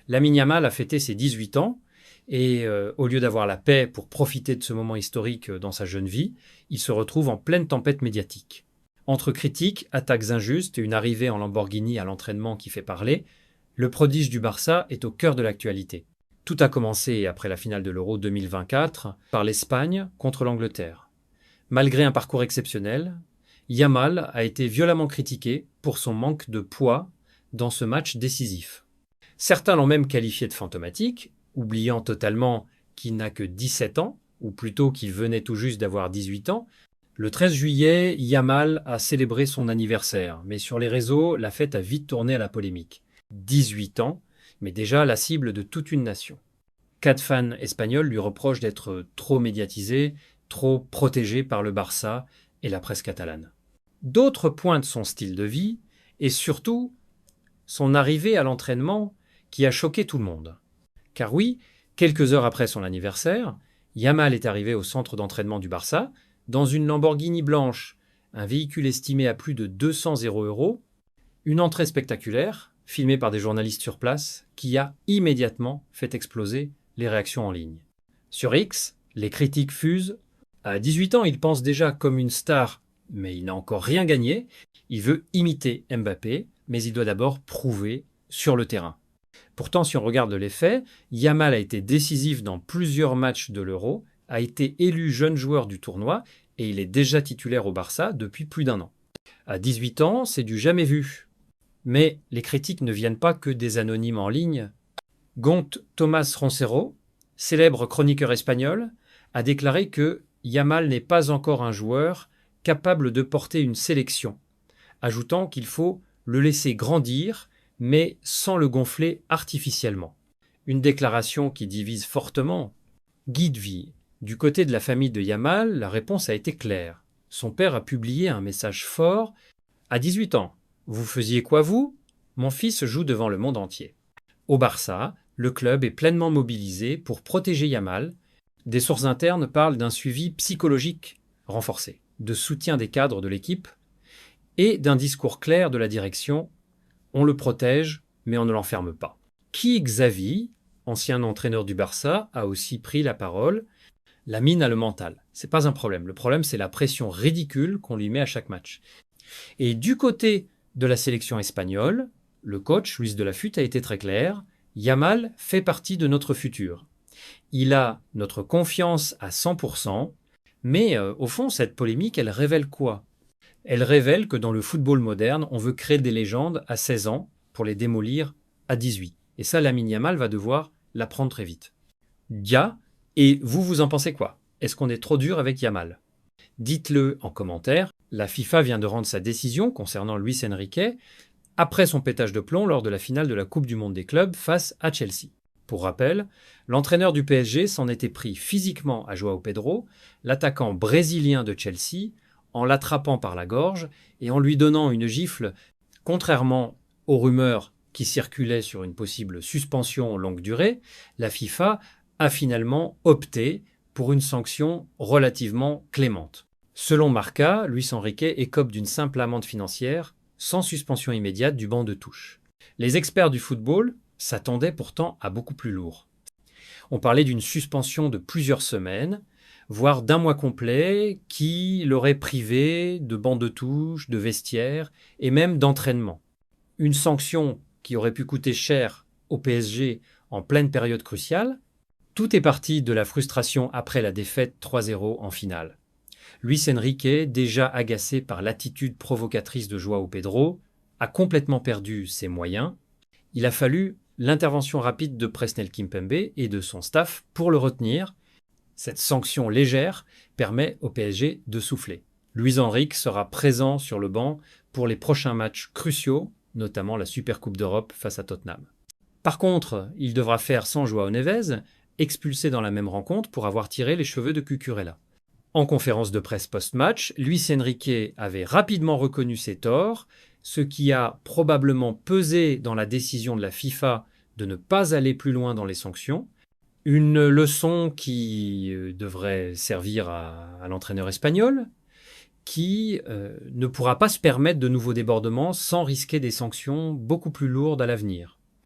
Lamine Yamal a fêté ses 18 ans et au lieu d'avoir la paix pour profiter de ce moment historique dans sa jeune vie, il se retrouve en pleine tempête médiatique. Entre critiques, attaques injustes et une arrivée en Lamborghini à l'entraînement qui fait parler, le prodige du Barça est au cœur de l'actualité. Tout a commencé après la finale de l'Euro 2024 par l'Espagne contre l'Angleterre. Malgré un parcours exceptionnel, Yamal a été violemment critiqué pour son manque de poids dans ce match décisif. Certains l'ont même qualifié de fantomatique, oubliant totalement qu'il n'a que 17 ans, ou plutôt qu'il venait tout juste d'avoir 18 ans. Le 13 juillet, Yamal a célébré son anniversaire, mais sur les réseaux, la fête a vite tourné à la polémique. 18 ans, mais déjà la cible de toute une nation. 4 fans espagnols lui reprochent d'être trop médiatisé, trop protégé par le Barça et la presse catalane. D'autres pointent son style de vie et surtout son arrivée à l'entraînement qui a choqué tout le monde. Car oui, quelques heures après son anniversaire, Yamal est arrivé au centre d'entraînement du Barça dans une Lamborghini blanche, un véhicule estimé à plus de 200 €, une entrée spectaculaire, filmée par des journalistes sur place, qui a immédiatement fait exploser les réactions en ligne. Sur X, les critiques fusent. À 18 ans, il pense déjà comme une star, mais il n'a encore rien gagné. Il veut imiter Mbappé, mais il doit d'abord prouver sur le terrain. Pourtant, si on regarde les faits, Yamal a été décisif dans plusieurs matchs de l'Euro, a été élu jeune joueur du tournoi et il est déjà titulaire au Barça depuis plus d'1 an. À 18 ans, c'est du jamais vu. Mais les critiques ne viennent pas que des anonymes en ligne. Gont Tomás Roncero, célèbre chroniqueur espagnol, a déclaré que Yamal n'est pas encore un joueur capable de porter une sélection, ajoutant qu'il faut le laisser grandir, mais sans le gonfler artificiellement. Une déclaration qui divise fortement. Guy de Vie. Du côté de la famille de Yamal, la réponse a été claire. Son père a publié un message fort. À 18 ans, vous faisiez quoi vous ? Mon fils joue devant le monde entier. Au Barça, le club est pleinement mobilisé pour protéger Yamal. Des sources internes parlent d'un suivi psychologique renforcé, de soutien des cadres de l'équipe et d'un discours clair de la direction. On le protège, mais on ne l'enferme pas. Qui Xavi, ancien entraîneur du Barça, a aussi pris la parole. Lamine a le mental. C'est pas un problème. Le problème, c'est la pression ridicule qu'on lui met à chaque match. Et du côté de la sélection espagnole, le coach, Luis de la Fuente, a été très clair. Yamal fait partie de notre futur. Il a notre confiance à 100%, mais au fond, cette polémique, elle révèle quoi ? Elle révèle que dans le football moderne, on veut créer des légendes à 16 ans pour les démolir à 18. Et ça, Lamine Yamal va devoir l'apprendre très vite. Dia, et vous en pensez quoi ? Est-ce qu'on est trop dur avec Yamal ? Dites-le en commentaire. La FIFA vient de rendre sa décision concernant Luis Enrique après son pétage de plomb lors de la finale de la Coupe du Monde des clubs face à Chelsea. Pour rappel, l'entraîneur du PSG s'en était pris physiquement à João Pedro, l'attaquant brésilien de Chelsea, en l'attrapant par la gorge et en lui donnant une gifle, contrairement aux rumeurs qui circulaient sur une possible suspension longue durée, la FIFA a finalement opté pour une sanction relativement clémente. Selon Marca, Luis Enrique écope d'une simple amende financière, sans suspension immédiate du banc de touche. Les experts du football s'attendaient pourtant à beaucoup plus lourd. On parlait d'une suspension de plusieurs semaines, voire d'1 mois complet, qui l'aurait privé de banc de touche, de vestiaire et même d'entraînement. Une sanction qui aurait pu coûter cher au PSG en pleine période cruciale. Tout est parti de la frustration après la défaite 3-0 en finale. Luis Enrique, déjà agacé par l'attitude provocatrice de João Pedro, a complètement perdu ses moyens. Il a fallu l'intervention rapide de Presnel Kimpembe et de son staff pour le retenir. Cette sanction légère permet au PSG de souffler. Luis Enrique sera présent sur le banc pour les prochains matchs cruciaux, notamment la Supercoupe d'Europe face à Tottenham. Par contre, il devra faire sans João Neves, expulsé dans la même rencontre pour avoir tiré les cheveux de Cucurella. En conférence de presse post-match, Luis Enrique avait rapidement reconnu ses torts, ce qui a probablement pesé dans la décision de la FIFA de ne pas aller plus loin dans les sanctions. Une leçon qui devrait servir à l'entraîneur espagnol, qui ne pourra pas se permettre de nouveaux débordements sans risquer des sanctions beaucoup plus lourdes à l'avenir.